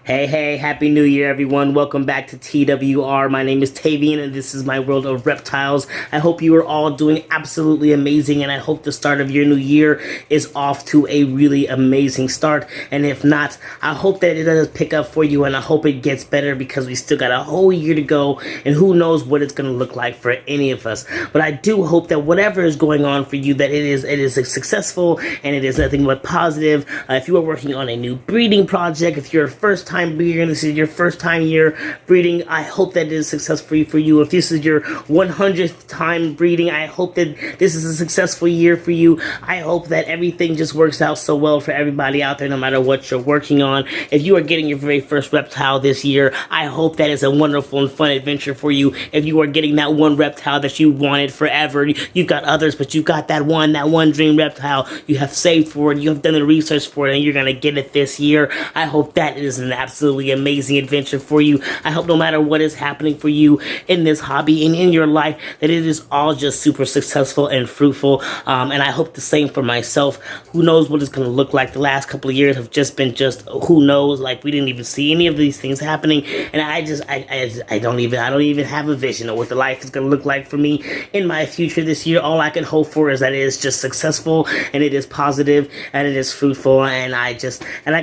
Hey, Happy New Year, everyone. Welcome back to TWR. My name is Tavian, and this is my world of reptiles. I hope you are all doing absolutely amazing, and I hope the start of your new year is off to a really amazing start. And if not, I hope that it does pick up for you, and I hope it gets better because we still got a whole year to go, and who knows what it's going to look like for any of us. But I do hope that whatever is going on for you, that it is successful, and it is nothing but positive. If you are working on a new breeding project, if you're a first-time breeder and this is your first time year breeding, I hope that it is successful for you. If this is your 100th time breeding, I hope that this is a successful year for you. I hope that everything just works out so well for everybody out there, no matter what you're working on. If you are getting your very first reptile this year, I hope that is a wonderful and fun adventure for you. If you are getting that one reptile that you wanted forever, you've got others, but you got that one dream reptile you have saved for it, you have done the research for it, and you're going to get it this year. I hope that is an absolutely amazing adventure for you. I hope no matter what is happening for you in this hobby and in your life, that it is all just super successful and fruitful. And I hope the same for myself. Who knows what it's going to look like? The last couple of years have just been who knows. Like, we didn't even see any of these things happening, and I don't even have a vision of what the life is going to look like for me in my future this year. All I can hope for is that it is just successful, and it is positive, and it is fruitful, and I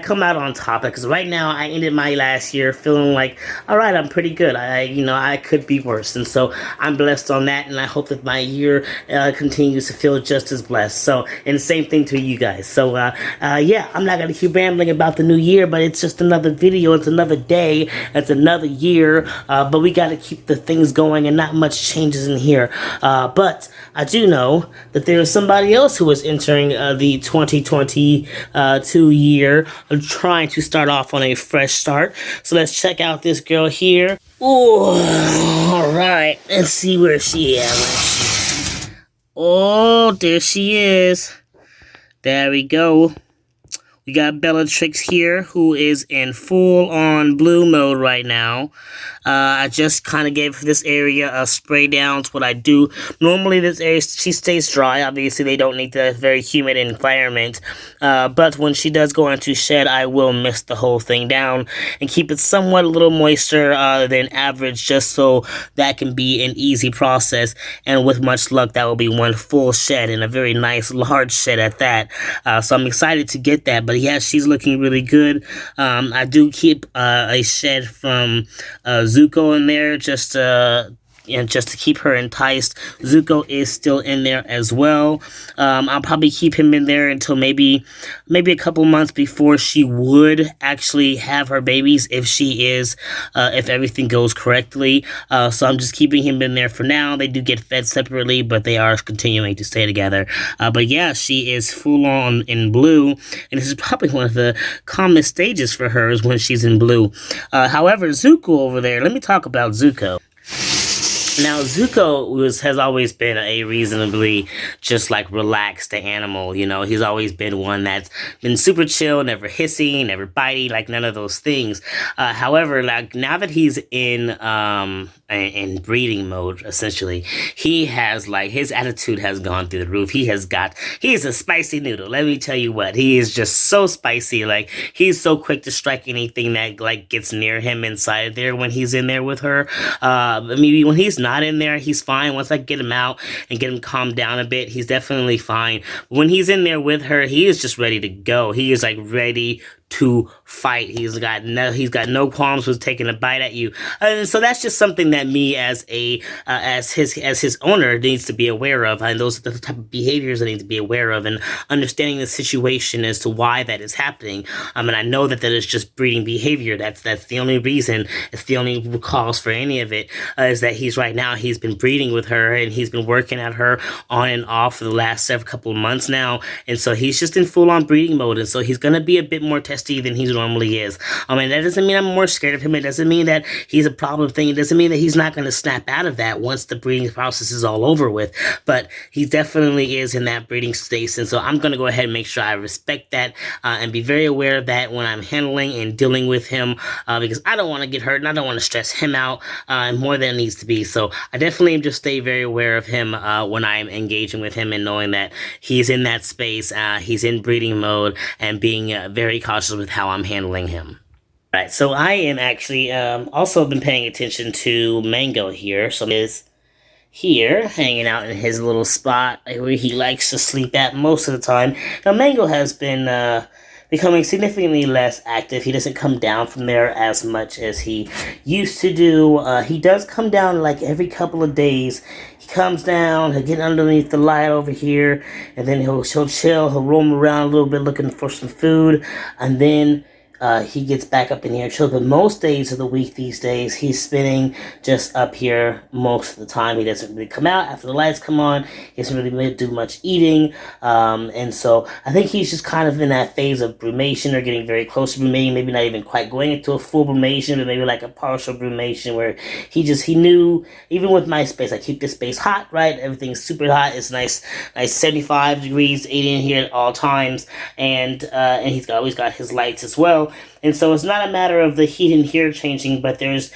come out on top. Because right now I ended my last year feeling like, all right, I'm pretty good. I could be worse, and so I'm blessed on that, and I hope that my year continues to feel just as blessed. So, and the same thing to you guys. So, yeah, I'm not gonna keep rambling about the new year, but it's just another video. It's another day. It's another year. But we got to keep the things going, and not much changes in here. But I do know that there is somebody else who is entering the 2022 year, trying to start off on a fresh start. So let's check out this girl here. Oh, all right. Let's see where she is. Oh, there she is. There we go. We got Bellatrix here, who is in full-on blue mode right now. I just kind of gave this area a spray down. It's what I do. Normally, this area, she stays dry. Obviously, they don't need the very humid environment. But when she does go into shed, I will mist the whole thing down and keep it somewhat a little moister than average, just so that can be an easy process. And with much luck, that will be one full shed, and a very nice, large shed at that. So I'm excited to get that. But yeah, she's looking really good. I do keep a shed from Zuko in there, just to keep her enticed. Zuko is still in there as well. I'll probably keep him in there until maybe a couple months before she would actually have her babies, if everything goes correctly. So I'm just keeping him in there for now. They do get fed separately, but they are continuing to stay together. But yeah, she is full on in blue, and this is probably one of the calmest stages for her, is when she's in blue. However, Zuko over there, let me talk about Zuko. Now, Zuko has always been a reasonably just like relaxed animal. You know, he's always been one that's been super chill, never hissing, never biting, like none of those things. However, like now that he's in breeding mode, essentially, he has like his attitude has gone through the roof. He's a spicy noodle. Let me tell you what, he is just so spicy. Like, he's so quick to strike anything that like gets near him inside there when he's in there with her. Maybe when he's not in there, he's fine. Once I get him out and get him calmed down a bit, he's definitely fine. When he's in there with her, he is just ready to go. He is like ready to fight. He's got no qualms with taking a bite at you. And so that's just something that me as his owner needs to be aware of. And those are the type of behaviors I need to be aware of, and understanding the situation as to why that is happening. And I know that is just breeding behavior. That's the only reason. It's the only cause for any of it, is that he's been breeding with her, and he's been working at her on and off for the last couple of months now. And so he's just in full-on breeding mode, and so he's going to be a bit more testy than he normally is. That doesn't mean I'm more scared of him. It doesn't mean that he's a problem thing. It doesn't mean that he's not going to snap out of that once the breeding process is all over with. But he definitely is in that breeding stage, and so I'm going to go ahead and make sure I respect that and be very aware of that when I'm handling and dealing with him, because I don't want to get hurt, and I don't want to stress him out more than it needs to be. So I definitely just stay very aware of him when I'm engaging with him, and knowing that he's in that space, he's in breeding mode, and being very cautious with how I'm handling him. Right, so I am actually also been paying attention to Mango here. So he is here, hanging out in his little spot where he likes to sleep at most of the time. Now, Mango has been becoming significantly less active. He doesn't come down from there as much as he used to do. He does come down like every couple of days. He comes down, he'll get underneath the light over here, and then he'll chill, he'll roam around a little bit looking for some food, and then he gets back up in here and chill. But most days of the week these days, he's spending just up here most of the time. He doesn't really come out after the lights come on. He doesn't really do much eating. And so I think he's just kind of in that phase of brumation or getting very close to brumation. Maybe not even quite going into a full brumation, but maybe like a partial brumation where he knew, even with my space, I keep this space hot, right? Everything's super hot. It's nice 75 degrees, 80 in here at all times. And he's always got his lights as well. And so it's not a matter of the heat in here changing, but there's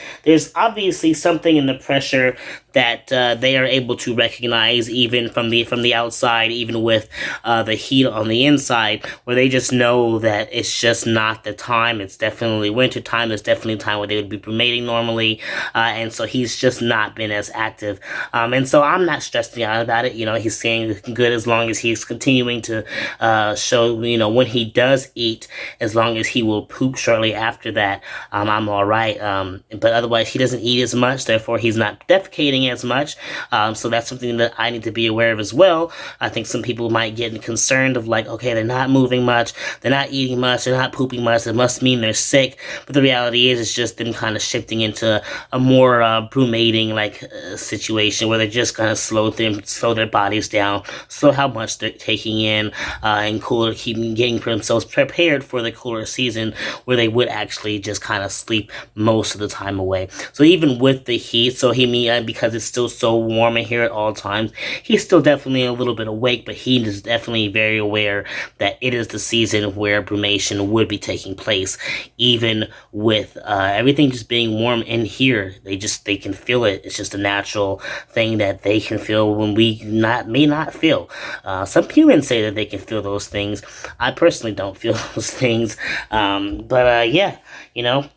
obviously something in the pressure that they are able to recognize even from the outside, even with the heat on the inside, where they just know that it's just not the time. It's definitely winter time. It's definitely time where they would be brumating normally, and so he's just not been as active. And so I'm not stressing out about it. You know, he's staying good as long as he's continuing to show, you know, when he does eat, as long as he will poop shortly after that, I'm all right. But otherwise, he doesn't eat as much. Therefore, he's not defecating as much. So that's something that I need to be aware of as well. I think some people might get concerned of like, okay, they're not moving much, they're not eating much, they're not pooping much. It must mean they're sick. But the reality is, it's just them kind of shifting into a more brumating like situation where they're just kind of slow their bodies down, slow how much they're taking in, and keeping getting themselves prepared for the cooler season where they would actually just kind of sleep most of the time away. So even with the heat, because it's still so warm in here at all times, he's still definitely a little bit awake, but he is definitely very aware that it is the season where brumation would be taking place. Even with everything just being warm in here, they can feel it. It's just a natural thing that they can feel when we may not feel. Some humans say that they can feel those things. I personally don't feel those things. But yeah, you know,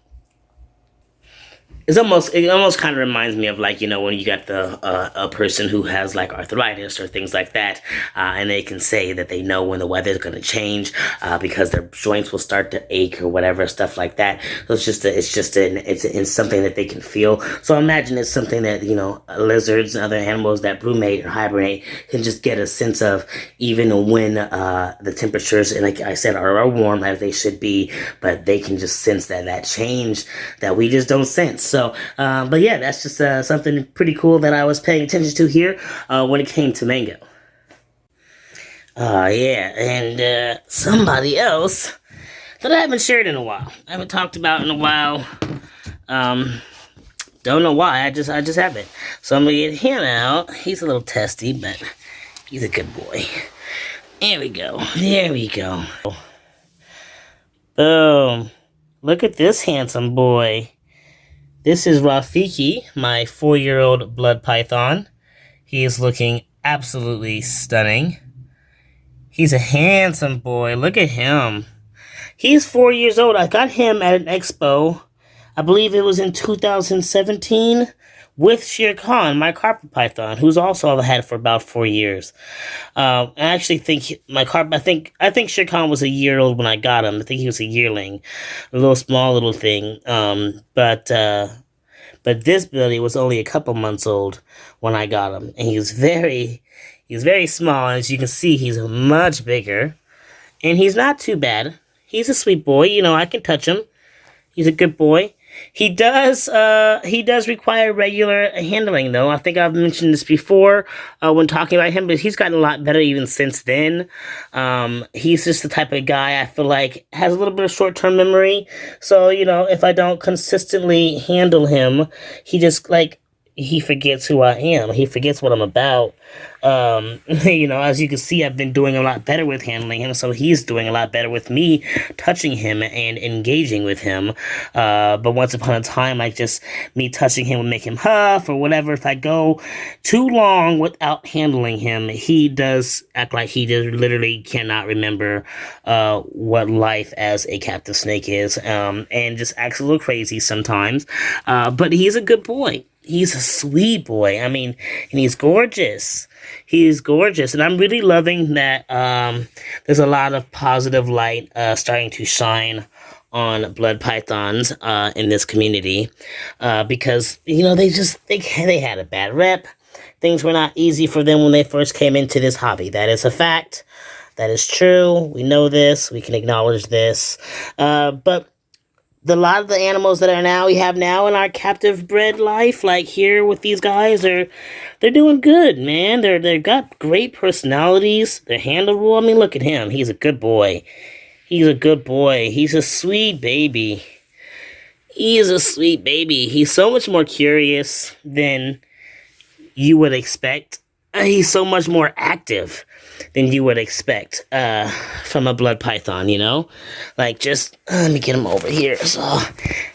it almost kind of reminds me of like, you know, when you got a person who has like arthritis or things like that, and they can say that they know when the weather's going to change, because their joints will start to ache or whatever, stuff like that. So it's something that they can feel. So imagine it's something that, you know, lizards and other animals that brumate or hibernate can just get a sense of, even when the temperatures, and like I said, are warm as they should be, but they can just sense that change that we just don't sense. So, but yeah, that's just something pretty cool that I was paying attention to here when it came to Mango. Yeah, and somebody else that I haven't shared in a while. I haven't talked about in a while. Um, don't know why. I just haven't. So I'm gonna get him out. He's a little testy, but he's a good boy. There we go. There we go. Boom. Look at this handsome boy. This is Rafiki, my 4-year-old blood python. He is looking absolutely stunning. He's a handsome boy. Look at him. He's 4 years old. I got him at an expo. I believe it was in 2017 with Shere Khan, my carpet python, who's also I've had for about 4 years. I actually think I think Shere Khan was a year old when I got him. I think he was a yearling, a little small little thing. But this Billy was only a couple months old when I got him, and he was very small. As you can see, he's much bigger, and he's not too bad. He's a sweet boy. You know, I can touch him. He's a good boy. He does require regular handling, though. I think I've mentioned this before when talking about him, but he's gotten a lot better even since then. He's just the type of guy I feel like has a little bit of short-term memory. So, you know, if I don't consistently handle him, he just like he forgets who I am. He forgets what I'm about. You know, as you can see, I've been doing a lot better with handling him, so he's doing a lot better with me touching him and engaging with him. But once upon a time, like just me touching him would make him huff or whatever. If I go too long without handling him, he does act like he just literally cannot remember what life as a captive snake is, and just acts a little crazy sometimes. But he's a good boy. He's a sweet boy. I mean, and he's gorgeous. He's gorgeous. And I'm really loving that there's a lot of positive light starting to shine on blood pythons in this community because, you know, they had a bad rep. Things were not easy for them when they first came into this hobby. That is a fact. That is true. We know this. We can acknowledge this. But a lot of the animals that we have now in our captive bred life, like here with these guys, they're doing good, man. They've got great personalities. They're handleable. I mean, look at him. He's a good boy. He's a good boy. He's a sweet baby. He is a sweet baby. He's so much more curious than you would expect. He's so much more active than you would expect from a blood python, you know? Like, just, let me get him over here so I'll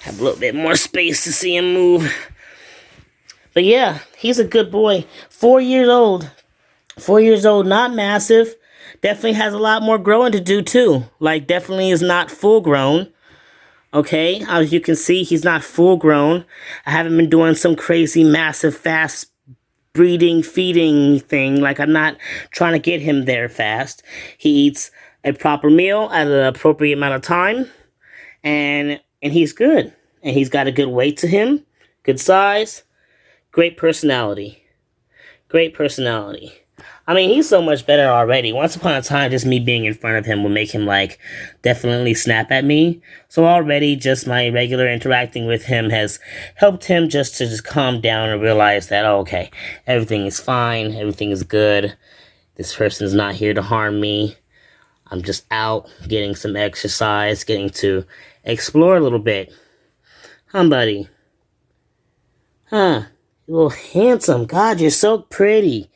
have a little bit more space to see him move. But yeah, he's a good boy. 4 years old. 4 years old, not massive. Definitely has a lot more growing to do, too. Like, definitely is not full grown. Okay, as you can see, he's not full grown. I haven't been doing some crazy, massive, fast breeding, feeding thing. Like, I'm not trying to get him there fast. He eats a proper meal at an appropriate amount of time, and he's good. And he's got a good weight to him, good size, great personality. Great personality. I mean, he's so much better already. Once upon a time, just me being in front of him would make him, like, definitely snap at me. So already, just my regular interacting with him has helped him just to calm down and realize that, oh, okay, everything is fine, everything is good. This person's not here to harm me. I'm just out getting some exercise, getting to explore a little bit. Huh, buddy? Huh? You little handsome. God, you're so pretty.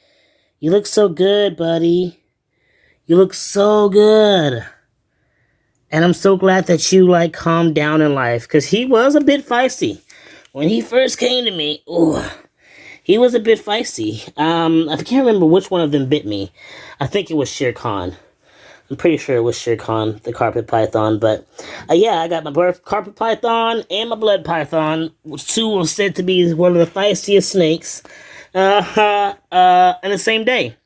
You look so good, buddy. You look so good. And I'm so glad that you, like, calmed down in life. Because he was a bit feisty. When he first came to me, ooh, he was a bit feisty. I can't remember which one of them bit me. I think it was Shere Khan. I'm pretty sure it was Shere Khan, the carpet python. But, yeah, I got my carpet python and my blood python. Two were said to be one of the feistiest snakes. In the same day.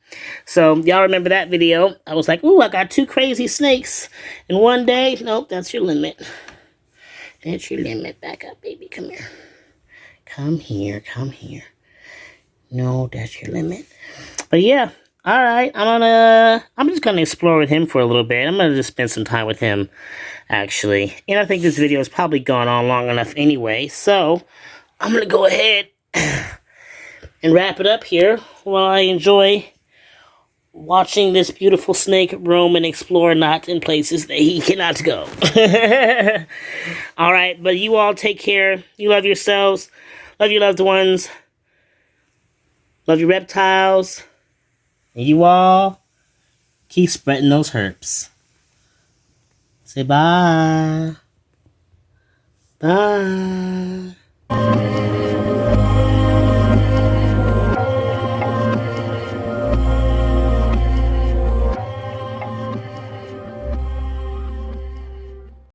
So, y'all remember that video? I was like, ooh, I got 2 crazy snakes in one day. Nope, that's your limit. That's your limit. Back up, baby. Come here. Come here. Come here. No, that's your limit. But yeah, alright. I'm just gonna explore with him for a little bit. I'm gonna just spend some time with him, actually. And I think this video has probably gone on long enough anyway. So, I'm gonna go ahead and wrap it up here while I enjoy watching this beautiful snake roam and explore not in places that he cannot go. Alright, but you all take care. You love yourselves. Love your loved ones. Love your reptiles. And you all keep spreading those herps. Say bye. Bye.